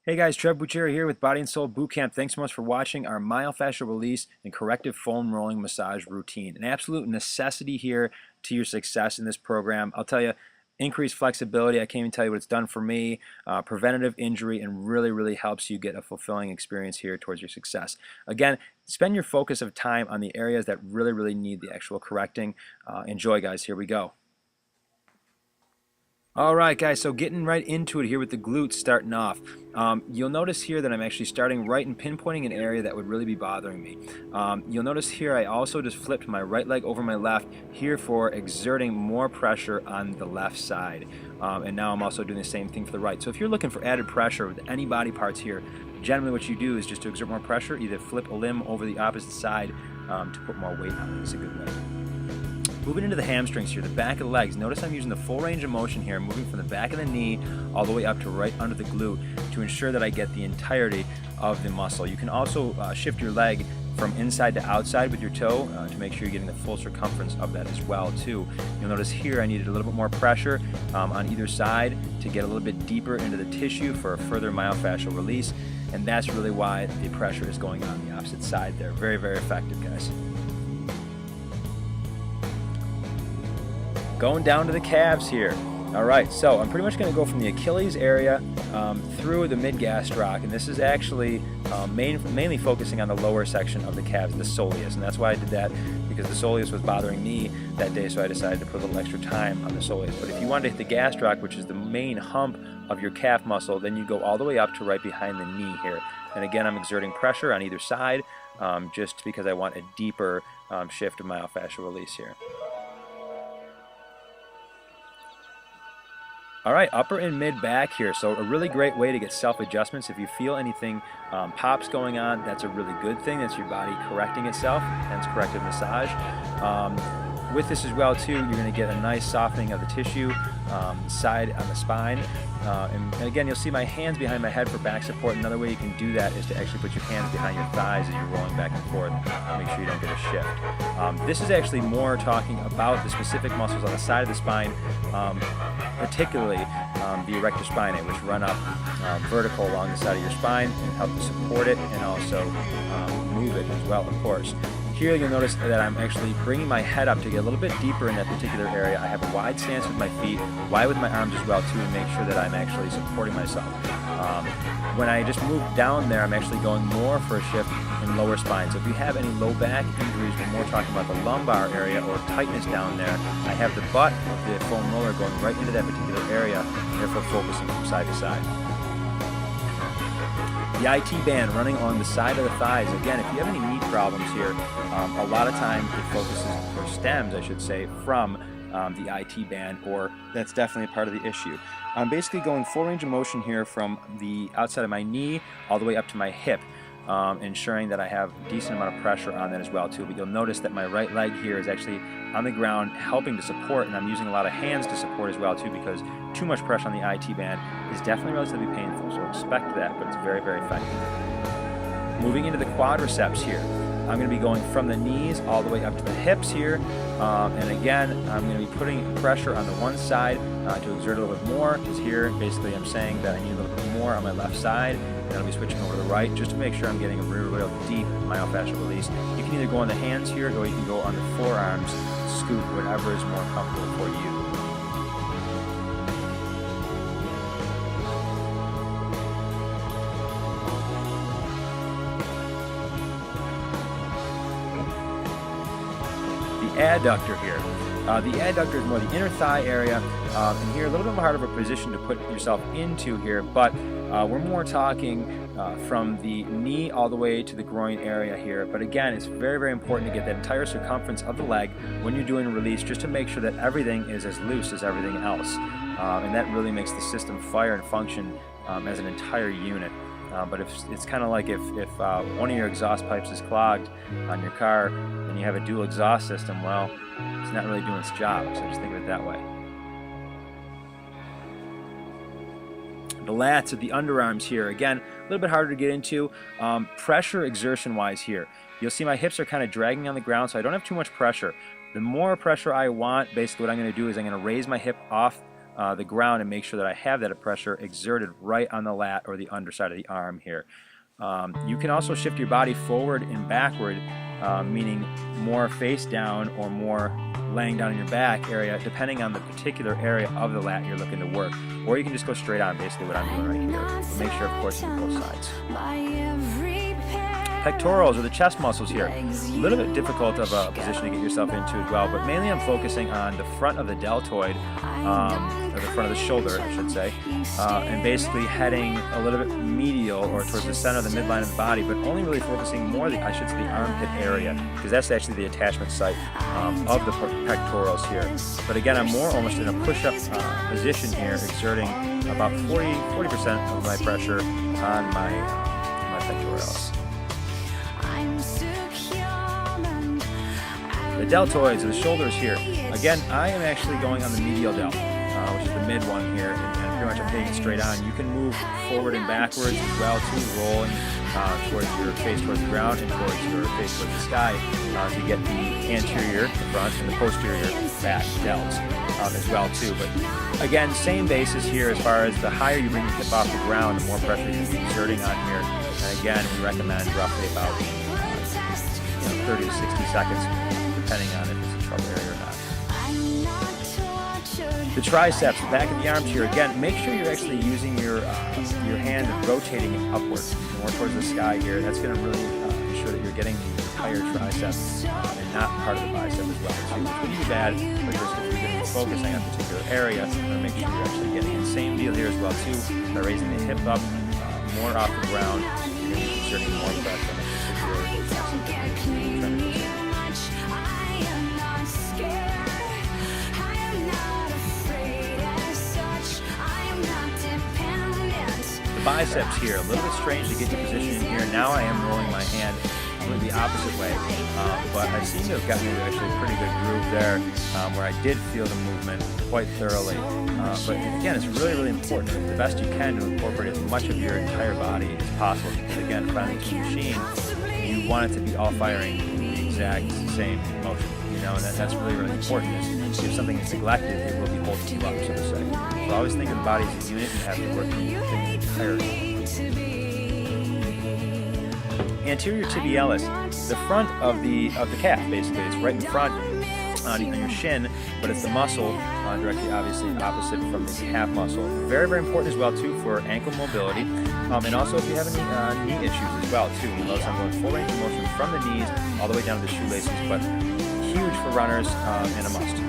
Hey guys, Trev Bucheri here with Body and Soul Bootcamp. Thanks so much for watching our Myofacial Release and Corrective Foam Rolling Massage Routine. An absolute necessity here to your success in this program. I'll tell you, increased flexibility, I can't even tell you what it's done for me, preventative injury, and really helps you get a fulfilling experience here towards your success. Again, spend your focus of time on the areas that really need the actual correcting. Enjoy guys, here we go. Alright guys, so getting right into it here with the glutes starting off. You'll notice here that I'm actually starting right and pinpointing an area that would really be bothering me. You'll notice here I also just flipped my right leg over my left here for exerting more pressure on the left side. And now I'm also doing the same thing for the right. So if you're looking for added pressure with any body parts here, generally what you do is just to exert more pressure, either flip a limb over the opposite side to put more weight on it. It's a good way. Moving into the hamstrings here, the back of the legs. Notice I'm using the full range of motion here, moving from the back of the knee all the way up to right under the glute to ensure that I get the entirety of the muscle. You can also shift your leg from inside to outside with your toe to make sure you're getting the full circumference of that as well too. You'll notice here I needed a little bit more pressure on either side to get a little bit deeper into the tissue for a further myofascial release, and that's really why the pressure is going on the opposite side there. Very effective, guys. Going down to the calves here. Alright, so I'm pretty much going to go from the Achilles area through the mid-gastroc, and this is actually mainly focusing on the lower section of the calves, the soleus, and that's why I did that, because the soleus was bothering me that day, so I decided to put a little extra time on the soleus. But if you wanted to hit the gastroc, which is the main hump of your calf muscle, then you go all the way up to right behind the knee here. And again, I'm exerting pressure on either side just because I want a deeper shift of myofascial release here. Alright, upper and mid back here. So a really great way to get self-adjustments. If you feel anything pops going on, that's a really good thing. That's your body correcting itself, hence corrective massage. With this as well too, you're going to get a nice softening of the tissue side on the spine. And again, you'll see my hands behind my head for back support. Another way you can do that is to actually put your hands behind your thighs as you're rolling back and forth. Make sure you don't get a shift. This is actually more talking about the specific muscles on the side of the spine, particularly the erector spinae, which run up vertical along the side of your spine and help to support it and also move it as well, of course. Here you'll notice that I'm actually bringing my head up to get a little bit deeper in that particular area. I have a wide stance with my feet, wide with my arms as well too, and make sure that I'm actually supporting myself. When I just move down there, I'm actually going more for a shift in lower spine. So if you have any low back injuries, we're more talking about the lumbar area or tightness down there. I have the butt of the foam roller going right into that particular area, therefore focusing from side to side. The IT band running on the side of the thighs. Again, if you have any knee problems here, a lot of time it focuses, or stems I should say, from the IT band, or that's definitely a part of the issue. I'm basically going full range of motion here from the outside of my knee all the way up to my hip, ensuring that I have a decent amount of pressure on that as well too. But you'll notice that my right leg here is actually on the ground helping to support, and I'm using a lot of hands to support as well too, because too much pressure on the IT band is definitely relatively painful, so expect that, but it's very effective. Moving into the quadriceps here. I'm going to be going from the knees all the way up to the hips here, and again I'm going to be putting pressure on the one side to exert a little bit more, because here basically I'm saying that I need a little bit more on my left side, and I'll be switching over to the right just to make sure I'm getting a real deep myofascial release. You can either go on the hands here, or you can go on the forearms, scoot, whatever is more comfortable for you. Adductor here. The adductor is more the inner thigh area, and here a little bit more hard of a position to put yourself into here, but we're more talking from the knee all the way to the groin area here. But again, it's very important to get that entire circumference of the leg when you're doing a release, just to make sure that everything is as loose as everything else, and that really makes the system fire and function as an entire unit. But if it's kind of like if one of your exhaust pipes is clogged on your car and you have a dual exhaust system, well, it's not really doing its job, so just think of it that way. The lats at the underarms here, again, a little bit harder to get into. Pressure exertion wise here, you'll see my hips are kind of dragging on the ground, so I don't have too much pressure. The more pressure I want, basically what I'm going to do is I'm going to raise my hip off the ground and make sure that I have that pressure exerted right on the lat or the underside of the arm here. You can also shift your body forward and backward, meaning more face down or more laying down in your back area, depending on the particular area of the lat you're looking to work. Or you can just go straight on, basically what I'm doing right here. But make sure, of course, you do both sides. Pectorals, or the chest muscles here, a little bit difficult of a position to get yourself into as well, but mainly I'm focusing on the front of the deltoid, or the front of the shoulder, I should say, and basically heading a little bit medial or towards the center of the midline of the body, but only really focusing more, I should say, the armpit area, because that's actually the attachment site of the pectorals here. But again, I'm more almost in a push-up position here, exerting about 40% of my pressure on my pectorals. The deltoids, or the shoulders here, again, I am actually going on the medial delt, which is the mid one here, and pretty much I'm hitting it straight on. You can move forward and backwards as well too, rolling towards your face towards the ground and towards your face towards the sky to get the anterior, the front, and the posterior back delts as well too. But again, same basis here as far as the higher you bring your hip off the ground, the more pressure you're exerting on here. And again, we recommend roughly about 30 to 60 seconds, depending on if it's a trouble area or not. The triceps, the back of the arms here, again, make sure you're actually using your hand and rotating it upwards, more towards the sky here. That's going to really ensure that you're getting the entire tricep and not part of the bicep as well. So which wouldn't be bad, but just if you're going to be focusing on a particular area, make sure you're actually getting it. Same deal here as well too, by raising the hip up more off the ground, you're going to be exerting more pressure on a particular tricep. Biceps here, a little bit strange to get your position in here. Now I am rolling my hand going the opposite way, but I seem to have gotten into actually a pretty good groove there, where I did feel the movement quite thoroughly. But again, it's really, really important, the best you can, to incorporate as much of your entire body as possible. Because again, finding a machine, you want it to be all firing the exact same motion. And that's really, really important. If something is neglected, it will be holding you up, so to say. So always think of the body as a unit and have to work things entirely. Anterior tibialis, the front of the calf, basically. It's right in front on your shin, but it's the muscle directly, obviously, opposite from the calf muscle. Very, very important as well too for ankle mobility, and also if you have any knee issues as well too. You'll notice I'm going full range of motion from the knees all the way down to the shoelaces, but huge for runners and a must.